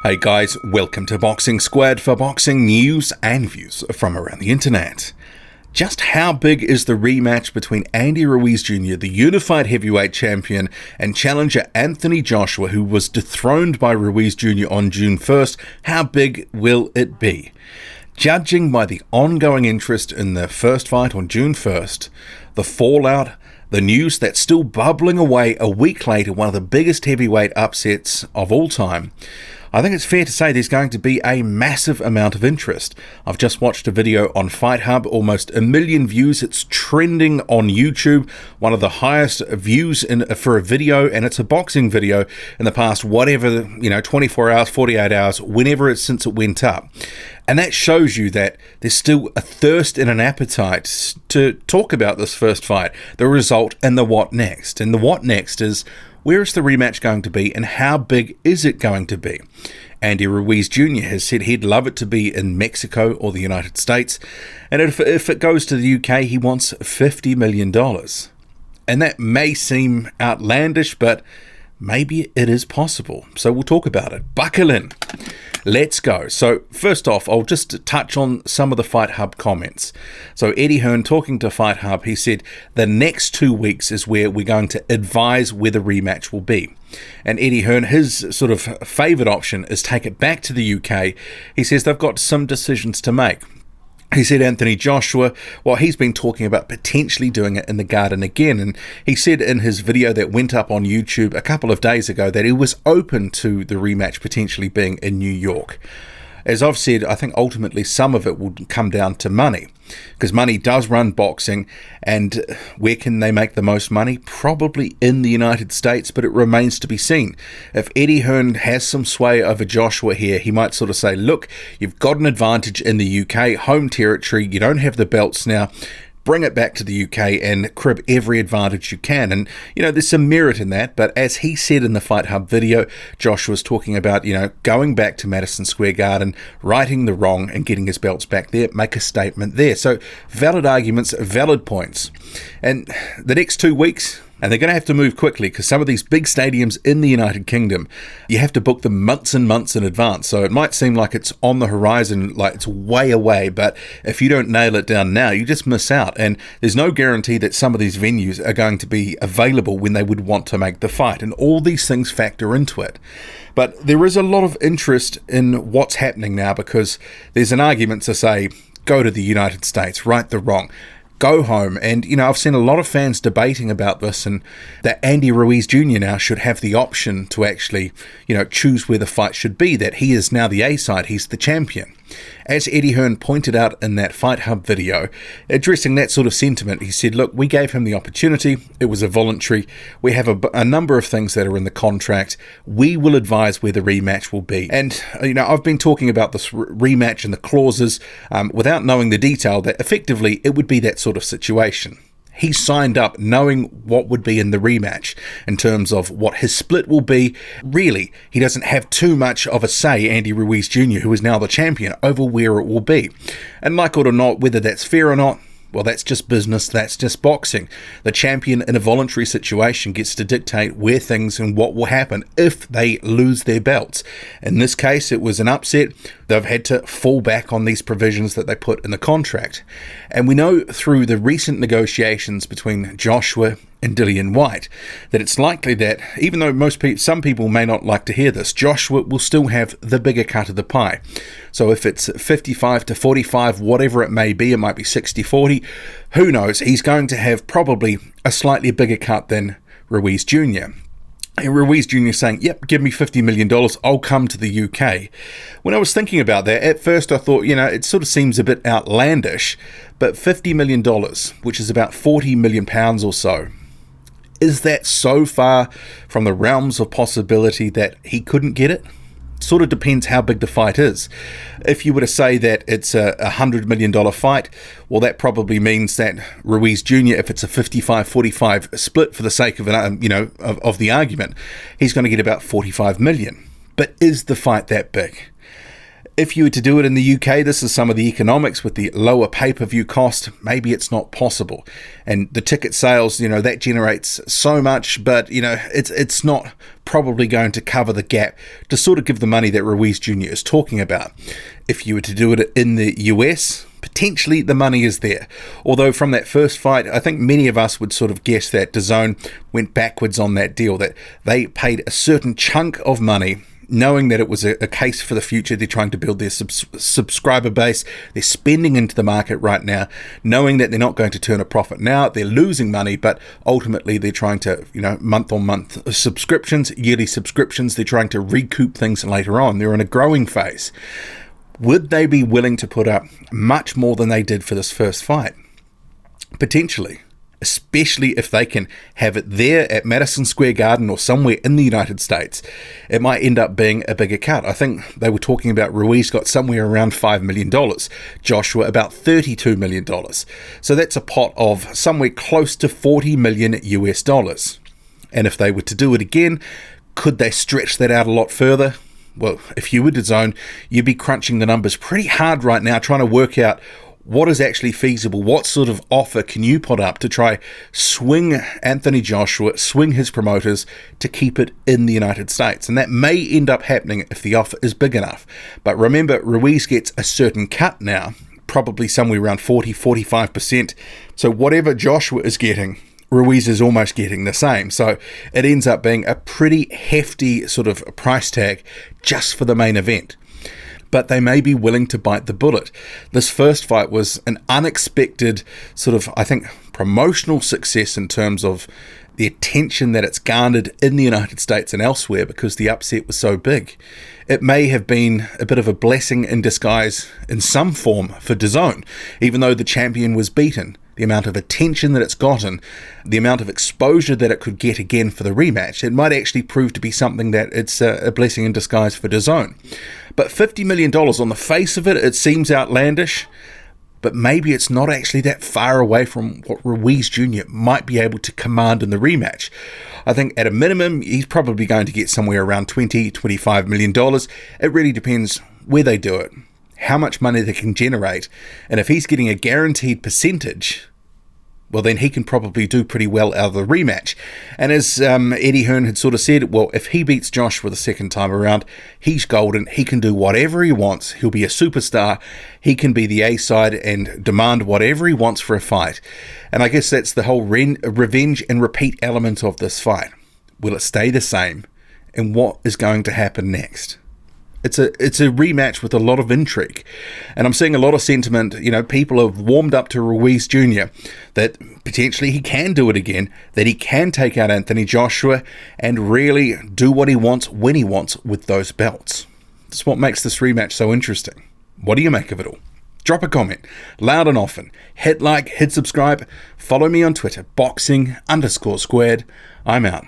Hey guys, welcome to Boxing Squad for boxing news and views from around the internet. Just how big is the rematch between Andy Ruiz Jr., the unified heavyweight champion, and challenger Anthony Joshua, who was dethroned by Ruiz Jr. on June 1st? How big will it be? Judging by the ongoing interest in the first fight on June 1st, the fallout, the news that's still bubbling away a week later, one of the biggest heavyweight upsets of all time, I think it's fair to say there's going to be a massive amount of interest. I've just watched a video on Fight Hub, almost 1 million views. It's trending on YouTube, one of the highest views for a video, and it's a boxing video in the past, 24 hours, 48 hours, since it went up. And that shows you that there's still a thirst and an appetite to talk about this first fight, the result, and the what next. And the what next is, where is the rematch going to be, and how big is it going to be? Andy Ruiz Jr. has said he'd love it to be in Mexico or the United States, and if it goes to the UK, he wants $50 million. And that may seem outlandish, but maybe it is possible. So we'll talk about it. Buckle in. Let's go. So first off, I'll just touch on some of the Fight Hub comments. So Eddie Hearn, talking to Fight Hub, he said the next 2 weeks is where we're going to advise where the rematch will be. And Eddie Hearn, his sort of favoured option is take it back to the UK. He says they've got some decisions to make. He said Anthony Joshua, well, he's been talking about potentially doing it in the Garden again. And he said in his video that went up on YouTube a couple of days ago that he was open to the rematch potentially being in New York. As I've said, I think ultimately some of it will come down to money, because money does run boxing, and where can they make the most money? Probably in the United States, but it remains to be seen. If Eddie Hearn has some sway over Joshua here, he might sort of say, look, you've got an advantage in the UK, home territory, you don't have the belts now, bring it back to the UK and crib every advantage you can. And, there's some merit in that. But as he said in the Fight Hub video, Joshua's talking about, going back to Madison Square Garden, righting the wrong and getting his belts back there, make a statement there. So valid arguments, valid points. And the next 2 weeks, and they're going to have to move quickly because some of these big stadiums in the United Kingdom, you have to book them months and months in advance. So it might seem like it's on the horizon, like it's way away, but if you don't nail it down now, you just miss out. And there's no guarantee that some of these venues are going to be available when they would want to make the fight. And all these things factor into it. But there is a lot of interest in what's happening now, because there's an argument to say, go to the United States, right the wrong. Go home. And, I've seen a lot of fans debating about this, and that Andy Ruiz Jr. now should have the option to actually, choose where the fight should be, that he is now the A side, he's the champion. As Eddie Hearn pointed out in that Fight Hub video, addressing that sort of sentiment, he said, look, we gave him the opportunity. It was a voluntary. We have a number of things that are in the contract. We will advise where the rematch will be. And, I've been talking about this rematch and the clauses without knowing the detail, that effectively it would be that sort of situation. He signed up knowing what would be in the rematch in terms of what his split will be. Really, he doesn't have too much of a say, Andy Ruiz Jr., who is now the champion, over where it will be. And like it or not, whether that's fair or not, well, that's just business, that's just boxing. The champion in a voluntary situation gets to dictate where things and what will happen if they lose their belts. In this case, it was an upset. They've had to fall back on these provisions that they put in the contract. And we know through the recent negotiations between Joshua and Dillian Whyte that it's likely that, even though some people may not like to hear this, Joshua will still have the bigger cut of the pie. So if it's 55 to 45, whatever it may be, it might be 60-40, who knows, he's going to have probably a slightly bigger cut than Ruiz Jr. And Ruiz Jr. saying, yep, give me $50 million, I'll come to the UK. When I was thinking about that, at first I thought, it sort of seems a bit outlandish, but $50 million, which is about 40 million pounds or so, is that so far from the realms of possibility that he couldn't get it? Sort of depends how big the fight is. If you were to say that it's a $100 million fight, well, that probably means that Ruiz Jr., if it's a 55-45 split for the sake of of the argument, he's going to get about 45 million. But is the fight that big? If you were to do it in the UK, this is some of the economics with the lower pay-per-view cost. Maybe it's not possible. And the ticket sales, that generates so much, but, it's not probably going to cover the gap to sort of give the money that Ruiz Jr. is talking about. If you were to do it in the US, potentially the money is there. Although from that first fight, I think many of us would sort of guess that DAZN went backwards on that deal, that they paid a certain chunk of money knowing that it was a case for the future. They're trying to build their subscriber base. They're spending into the market right now, knowing that they're not going to turn a profit now. They're losing money, but ultimately they're trying to, month-on-month subscriptions, yearly subscriptions. They're trying to recoup things later on. They're in a growing phase. Would they be willing to put up much more than they did for this first fight? Potentially. Especially if they can have it there at Madison Square Garden or somewhere in the United States. It might end up being a bigger cut. I think they were talking about Ruiz got somewhere around $5 million, Joshua about $32 million. So that's a pot of somewhere close to $40 million US dollars. And if they were to do it again, could they stretch that out a lot further? Well, if you were DAZN, you'd be crunching the numbers pretty hard right now, trying to work out what is actually feasible. What sort of offer can you put up to try swing Anthony Joshua, swing his promoters to keep it in the United States? And that may end up happening if the offer is big enough. But remember, Ruiz gets a certain cut now, probably somewhere around 40-45%. So whatever Joshua is getting, Ruiz is almost getting the same. So it ends up being a pretty hefty sort of price tag just for the main event. But they may be willing to bite the bullet. This first fight was an unexpected sort of, I think, promotional success in terms of the attention that it's garnered in the United States and elsewhere because the upset was so big. It may have been a bit of a blessing in disguise in some form for DAZN, even though the champion was beaten. The amount of attention that it's gotten, the amount of exposure that it could get again for the rematch, it might actually prove to be something that it's a blessing in disguise for DAZN. But $50 million on the face of it, it seems outlandish, but maybe it's not actually that far away from what Ruiz Jr. might be able to command in the rematch. I think at a minimum, he's probably going to get somewhere around $20-25 million. It really depends where they do it, how much money they can generate, and if he's getting a guaranteed percentage, well then he can probably do pretty well out of the rematch. And as Eddie Hearn had sort of said, well, if he beats Joshua the second time around, he's golden. He can do whatever he wants. He'll be a superstar. He can be the A-side and demand whatever he wants for a fight. And I guess that's the whole revenge and repeat element of this fight. Will it stay the same? And what is going to happen next? It's a rematch with a lot of intrigue. And I'm seeing a lot of sentiment. People have warmed up to Ruiz Jr. that potentially he can do it again, that he can take out Anthony Joshua and really do what he wants when he wants with those belts. That's what makes this rematch so interesting. What do you make of it all? Drop a comment, loud and often. Hit like, hit subscribe. Follow me on Twitter, boxing_squared. I'm out.